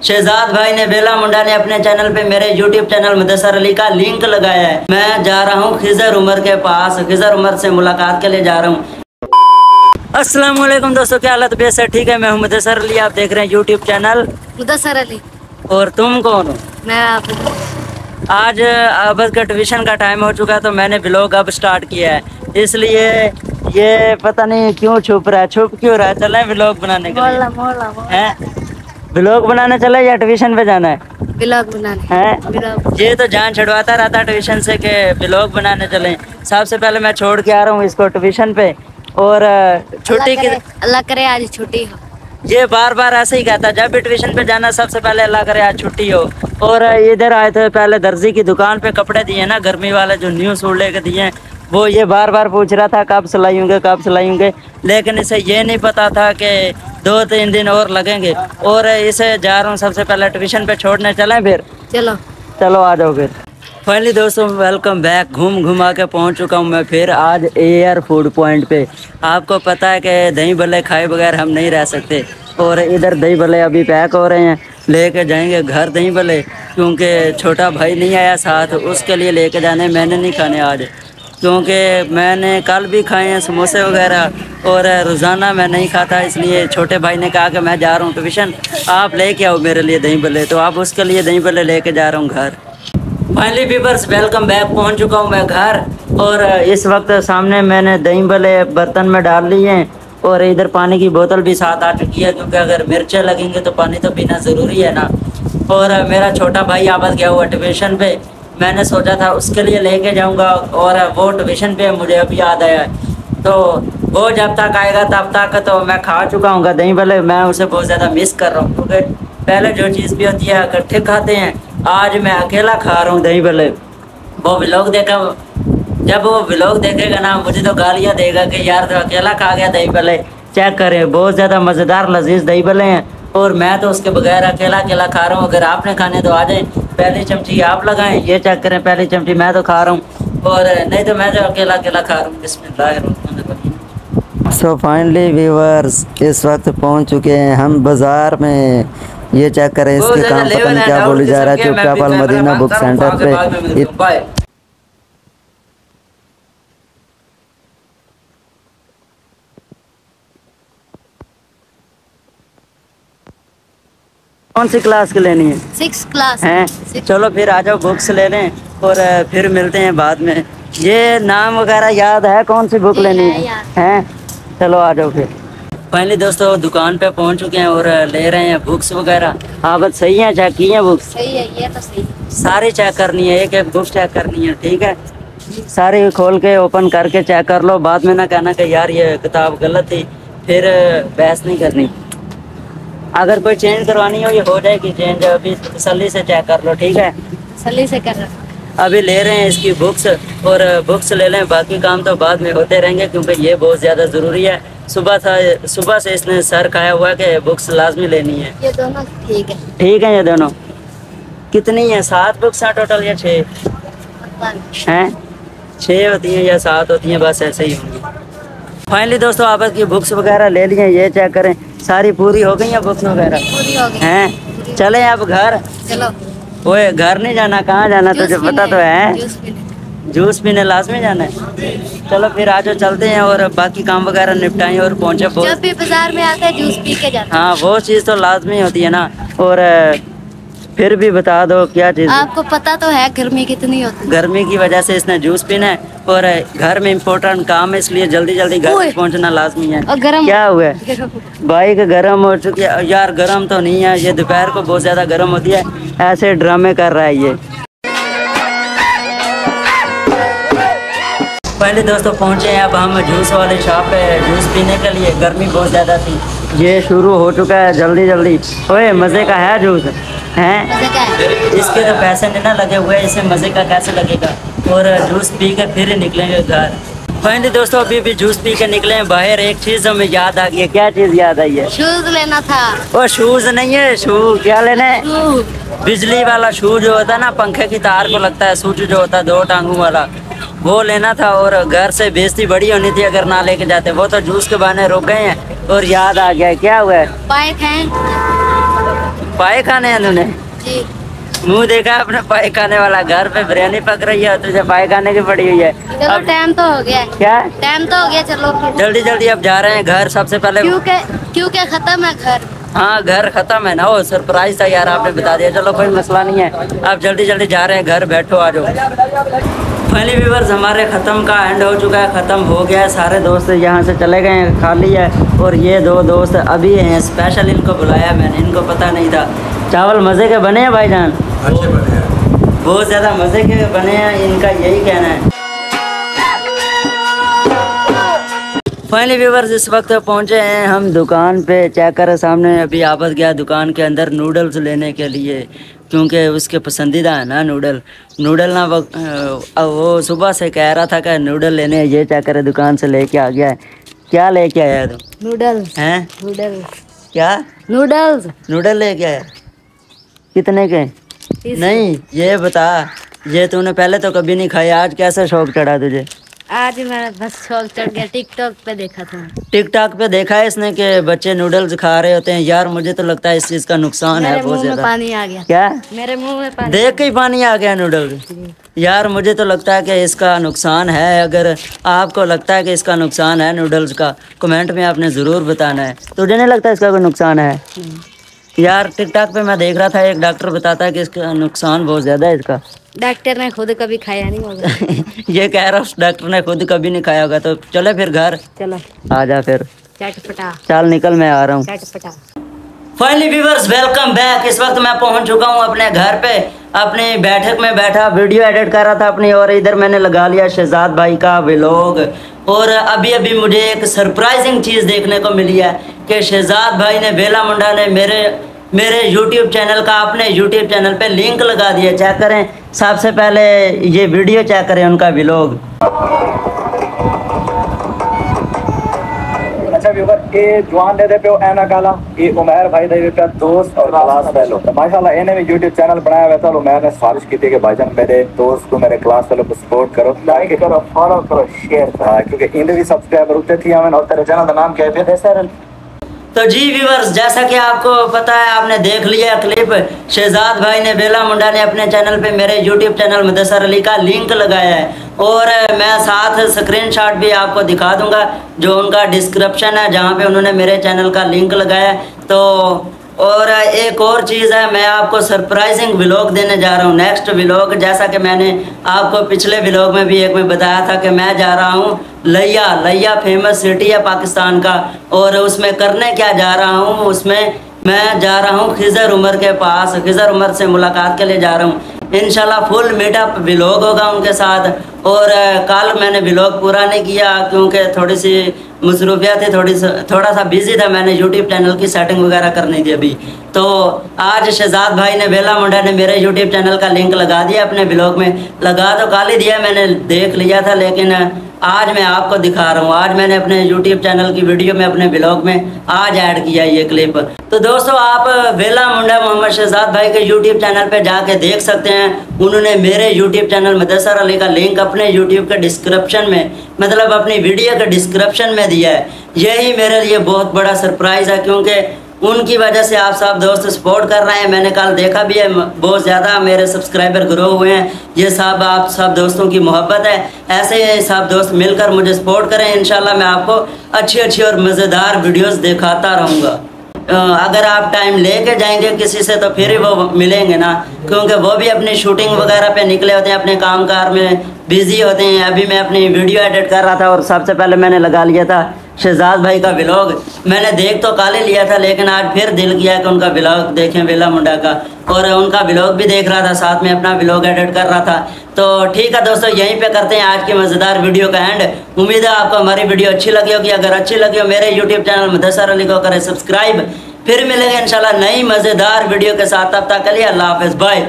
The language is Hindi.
शहजाद भाई ने बेला मुंडा ने अपने चैनल पे मेरे यूट्यूब चैनल मुदस्सर अली का लिंक लगाया है। मैं जा रहा हूँ खिजर उमर के पास, खिजर उमर से मुलाकात के लिए जा रहा हूँ। अस्सलाम वालेकुम दोस्तों, क्या हालत बेस है? ठीक है, मैं हूँ मुदस्सर अली, आप देख रहे हैं यूट्यूब चैनल मुदस्सर अली। और तुम कौन हो? मैं आप। आज अब का ट्यूशन का टाइम हो चुका है तो मैंने ब्लॉग अब स्टार्ट किया है, इसलिए ये पता नहीं क्यों छुप रहा है, छुप क्यों रहा है। चले ब्लॉग बनाने के लिए हैं? ब्लॉग बनाने चले या ट्यूशन पे जाना है? ब्लॉग बनाने हैं? ये तो जान छुड़वाता रहता ट्यूशन से कि ब्लॉग बनाने चले। सबसे पहले मैं छोड़ के आ रहा हूँ इसको ट्यूशन पे, और छुट्टी की अल्लाह करे आज छुट्टी हो। ये बार बार ऐसे ही कहता, जब भी ट्यूशन पे जाना सबसे पहले अल्लाह करे आज छुट्टी हो। और इधर आए थे पहले दर्जी की दुकान पे, कपड़े दिए ना गर्मी वाले जो न्यू सूट लेके दिए, वो ये बार बार पूछ रहा था कब सिलाई होंगे कब सिलाई होंगे, लेकिन इसे ये नहीं पता था कि 2-3 दिन और लगेंगे। और इसे जा रहा हूँ सबसे पहले ट्यूशन पे छोड़ने, चलें फिर? चलो आ जाओ फिर। फाइनली दोस्तों वेलकम बैक। घूम घुमा के पहुँच चुका हूँ मैं फिर आज एयर फूड पॉइंट पे। आपको पता है कि दही भल्ले खाए बगैर हम नहीं रह सकते, और इधर दही भल्ले अभी पैक हो रहे हैं, लेके जाएंगे घर दही भल्ले, क्योंकि छोटा भाई नहीं आया साथ, उसके लिए लेके जाने। मैंने नहीं खाने आज, क्योंकि मैंने कल भी खाए हैं समोसे वगैरह, और रोज़ाना मैं नहीं खाता, इसलिए छोटे भाई ने कहा कि मैं जा रहा हूँ ट्यूशन, आप लेके आओ मेरे लिए दही भल्ले, तो आप उसके लिए दही भल्ले लेके जा रहा हूँ घर। फाइनली व्यूअर्स वेलकम बैक, पहुँच चुका हूँ मैं घर, और इस वक्त सामने मैंने दही भल्ले बर्तन में डाल लिए हैं, और इधर पानी की बोतल भी साथ आ चुकी है, क्योंकि अगर मिर्चें लगेंगे तो पानी तो पीना ज़रूरी है ना। और मेरा छोटा भाई आपस गया हुआ ट्यूशन पे, मैंने सोचा था उसके लिए लेके जाऊंगा, और वो ट्यूशन पे मुझे अभी याद आया है, तो वो जब तक आएगा तब तक तो मैं खा चुका हूँ दही भल्ले। मैं उसे बहुत ज़्यादा मिस कर रहा हूँ, क्योंकि पहले जो चीज़ भी होती है इकट्ठे खाते हैं, आज मैं अकेला खा रहा हूँ दही भल्ले। वो व्लॉग देखा, जब वो व्लॉग देखेगा ना मुझे तो गालियाँ देगा कि यार तो अकेला खा गया दही भल्ले। चेक करें, बहुत ज़्यादा मज़ेदार लजीज दही भल्ले हैं, और मैं तो उसके बगैर अकेला अकेला खा रहा हूँ। अगर आपने खाने तो आ जाए, पहली चमची आप लगाएं, ये चेक करें, पहली चमची मैं तो खा रहा हूँ, और नहीं तो मैं तो अकेला अकेला खा रहा हूँ। बिस्मिल्लाह। सो फाइनली व्यूअर्स इस वक्त पहुँच चुके हैं हम बाज़ार में। ये चेक करें, इसके काम पता नहीं क्या बोली जा रहा है, चुपचाप अल मदीना बुक सेंटर पे। कौन सी क्लास की लेनी है? 6 क्लास हैं? चलो फिर आ जाओ, बुक्स ले लें और फिर मिलते हैं बाद में। ये नाम वगैरह याद है कौन सी बुक लेनी है? हैं? चलो आ जाओ फिर। फाइनली दोस्तों दुकान पे पहुंच चुके हैं और ले रहे हैं बुक्स वगैरह। हाँ बस सही है, चेक की है बुक्स? सही है, ये तो सही। सारी चेक करनी है, एक एक बुक चेक करनी है, ठीक है? सारी खोल के ओपन करके चेक कर लो, बाद में ना कहना कि यार ये किताब गलत थी, फिर बहस नहीं करनी। अगर कोई चेंज करवानी हो ये हो जाएगी चेंज, अभी तसल्ली से चेक कर लो, ठीक है? तसल्ली से कर रहा। अभी ले रहे हैं इसकी बुक्स, और बुक्स ले लें, बाकी काम तो बाद में होते रहेंगे, क्योंकि ये बहुत ज़्यादा ज़रूरी है। सुबह से इसने सर खाया हुआ है कि बुक्स लाजमी लेनी है। ये दोनों ठीक है? ठीक है, ये दोनों कितनी है? 7 बुक्स हैं टोटल या 6 हैं? 6 होती हैं या 7 होती हैं, बस ऐसे ही होंगी। फाइनली दोस्तों आपस की बुक्स वगैरह ले लिए, ये चेक करें, सारी पूरी हो गई हैं बुक्स वगैरह? पूरी हो गई हैं? चले अब घर? चलो। ओए घर नहीं जाना, कहाँ जाना तुझे पता तो है? जूस पीने लाजमी जाना है। चलो फिर आज चलते हैं और बाकी काम वगैरह निपटाएं और पहुँचे। जब भी बाजार में आते हैं जूस पी के जाते हैं। हाँ वो चीज़ तो लाजमी होती है ना। और फिर भी बता दो क्या चीज़? आपको पता तो है गर्मी कितनी होती है। गर्मी की वजह से इसने जूस पीना है, और घर में इम्पोर्टेंट काम है, इसलिए जल्दी जल्दी घर पहुंचना लाजमी है। और गरम क्या हुआ? बाइक गर्म हो चुकी है यार? गर्म तो नहीं है, ये दोपहर को बहुत ज़्यादा गर्म होती है, ऐसे ड्रामे कर रहा है ये। पहले दोस्तों पहुंचे हैं अब हम जूस वाले शॉप पे जूस पीने के लिए। गर्मी बहुत ज़्यादा थी, ये शुरू हो चुका है जल्दी जल्दी। ओए मज़े का है जूस? हैं? इसके तो पैसे नहीं ना लगे हुए, इसे मज़े का कैसे लगेगा? और जूस पी के फिर निकलेंगे घर। फाइनली दोस्तों अभी भी जूस पी के निकले हैं बाहर। एक चीज़ हमें याद आ गई है। क्या चीज़ याद आई है? शूज लेना था। वो शूज़ नहीं है, शू क्या लेना है? बिजली वाला शू जो होता है ना, पंखे की तार को लगता है, स्विच जो होता है 2 टांगों वाला, वो लेना था। और घर से बेइज्जती बड़ी होनी थी अगर ना लेके जाते। वो तो जूस के बहाने रुक गए हैं और याद आ गया। क्या हुआ है? बाइक है पाए खाने हैं तूने? जी। मुंह देखा अपने पाए खाने वाला, घर पे बिरयानी पक रही है, तुझे पाए खाने की पड़ी हुई है। चलो अब टाइम तो हो गया। क्या टाइम तो हो गया, चलो फिर। जल्दी जल्दी अब जा रहे हैं घर। सबसे पहले क्योंकि खत्म है घर। हाँ घर खत्म है ना, वो सरप्राइज था यार, आपने बता दिया। चलो कोई मसला नहीं है, अब जल्दी जल्दी जा रहे हैं घर, बैठो आ जाओ। फाइनली व्यूअर्स हमारे ख़त्म का एंड हो चुका है, ख़त्म हो गया है। सारे दोस्त यहाँ से चले गए हैं, खाली है। और ये दो दोस्त अभी हैं, स्पेशल इनको बुलाया मैंने, इनको पता नहीं था। चावल मज़े के बने हैं भाईजान, अच्छे बने हैं, बहुत ज़्यादा मज़े के बने हैं, इनका यही कहना है। फाइनली व्यूअर्स इस वक्त पहुंचे हैं हम दुकान पे, चेक करें सामने। अभी आबद गया दुकान के अंदर नूडल्स लेने के लिए, क्योंकि उसके पसंदीदा है ना नूडल ना। वो सुबह से कह रहा था कि नूडल लेने, ये चेक करें दुकान से लेके आ गया है। क्या लेके आया तू? नूडल्स हैं? नूडल्स क्या नूडल्स लेके आया? कितने के? 30। नहीं ये बता, ये तूने पहले तो कभी नहीं खाया, आज कैसे शौक चढ़ा तुझे? आज मेरा बस शौक चढ़ गया, टिकटॉक पे देखा था। टिकटॉक पे देखा है इसने कि बच्चे नूडल्स खा रहे होते हैं। यार मुझे तो लगता है इस चीज़ का नुकसान है मेरे बहुत मुंह में ज़्यादा। पानी आ गया। क्या? मेरे मुंह में पानी देख के ही पानी आ गया नूडल्स। यार मुझे तो लगता है कि इसका नुकसान है। अगर आपको लगता है कि इसका नुकसान है नूडल्स का, कमेंट में आपने ज़रूर बताना है। तुझे नहीं लगता इसका कोई नुकसान है? यार टिकटॉक पे मैं देख रहा था, एक डॉक्टर बताता है कि इसका नुकसान बहुत ज़्यादा है इसका। डॉक्टर ने खुद कभी खाया नहीं होगा। ये कह रहा उस डॉक्टर ने खुद कभी नहीं खाया होगा। तो चले फिर घर, चलो आ जा फिर। चटपटा चल निकल, मैं आ रहा हूँ। चटपटा। Finally viewers welcome back. इस वक्त मैं पहुंच चुका हूं अपने घर पे, अपनी बैठक में बैठा वीडियो एडिट कर रहा था अपनी, और इधर मैंने लगा लिया शहजाद भाई का व्लॉग। और अभी अभी मुझे एक सरप्राइजिंग चीज़ देखने को मिली है कि शहजाद भाई ने, बेला मुंडा ने मेरे YouTube चैनल का, अपने YouTube चैनल पे लिंक लगा दिया। चेक करें, सबसे पहले ये वीडियो चेक करें उनका व्लॉग। अच्छा व्यूअर, ये जवान दे पे ऐना काला, ये उमर भाई दे पे दोस्त और क्लास फेलो। माशाल्लाह इन्हें भी YouTube चैनल बनाया हुआ था। उमर ने सिफारिश की थी कि भाईजान मेरे दोस्त को, मेरे क्लास फेलो को सपोर्ट करो, लाइक करो, फॉलो करो, शेयर करो, क्योंकि इनके भी सब्सक्राइबर उठते थी। हमें और तेरे चैनल का नाम क्या है? सर तो जी व्यूअर्स, जैसा कि आपको पता है, आपने देख लिया क्लिप, शहजाद भाई ने, बेला मुंडा ने अपने चैनल पे मेरे YouTube चैनल मुदस्सर अली का लिंक लगाया है। और मैं साथ स्क्रीनशॉट भी आपको दिखा दूंगा, जो उनका डिस्क्रिप्शन है, जहाँ पे उन्होंने मेरे चैनल का लिंक लगाया है। तो और एक और चीज़ है, मैं आपको सरप्राइजिंग व्लॉग देने जा रहा हूँ, नेक्स्ट व्लॉग। जैसा कि मैंने आपको पिछले व्लॉग में भी एक में बताया था कि मैं जा रहा हूँ लिया फेमस सिटी है पाकिस्तान का। और उसमें करने क्या जा रहा हूँ, उसमें मैं जा रहा हूँ खिज़र उमर के पास, खिज़र उमर से मुलाकात के लिए जा रहा हूँ। इंशाल्लाह फुल मीटअप व्लॉग होगा उनके साथ। और कल मैंने व्लॉग पूरा नहीं किया क्योंकि थोड़ी सी मसरूफियत थी, थोड़ा सा बिजी था, मैंने YouTube चैनल की सेटिंग वगैरह करनी थी अभी। तो आज शहजाद भाई ने, बेला मुंडा ने मेरे YouTube चैनल का लिंक लगा दिया अपने व्लॉग में। लगा तो कल ही दिया, मैंने देख लिया था, लेकिन आज मैं आपको दिखा रहा हूँ। आज मैंने अपने YouTube चैनल की वीडियो में, अपने व्लॉग में आज ऐड किया ये क्लिप। तो दोस्तों आप बेला मुंडा मोहम्मद शहजाद भाई के YouTube चैनल पे जाके देख सकते हैं। उन्होंने मेरे YouTube चैनल मुदस्सर अली का लिंक अपने YouTube के डिस्क्रिप्शन में, मतलब अपनी वीडियो के डिस्क्रिप्शन में दिया है। यही मेरे लिए बहुत बड़ा सरप्राइज़ है, क्योंकि उनकी वजह से आप सब दोस्त सपोर्ट कर रहे हैं। मैंने कल देखा भी है, बहुत ज़्यादा मेरे सब्सक्राइबर ग्रो हुए हैं। ये सब आप सब दोस्तों की मोहब्बत है। ऐसे ही सब दोस्त मिलकर मुझे सपोर्ट करें। इंशाल्लाह मैं आपको अच्छी और मज़ेदार वीडियोस दिखाता रहूँगा। अगर आप टाइम लेके जाएंगे किसी से तो फिर ही वो मिलेंगे ना, क्योंकि वो भी अपनी शूटिंग वगैरह पे निकले होते हैं, अपने कामकाज में बिजी होते हैं। अभी मैं अपनी वीडियो एडिट कर रहा था और सबसे पहले मैंने लगा लिया था शहजाद भाई का व्लॉग। मैंने देख तो काले लिया था, लेकिन आज फिर दिल किया कि उनका व्लॉग देखें, बेला मुंडा का। और उनका व्लॉग भी देख रहा था, साथ में अपना व्लॉग एडिट कर रहा था। तो ठीक है दोस्तों, यहीं पे करते हैं आज की मज़ेदार वीडियो का एंड। उम्मीद है आपको हमारी वीडियो अच्छी लगी होगी। अगर अच्छी लगी हो मेरे YouTube चैनल मुदस्सर अली को करें सब्सक्राइब। फिर मिलेंगे इंशाल्लाह नई मज़ेदार वीडियो के साथ। तब तक के लिए अल्लाह हाफ़िज़, बाय।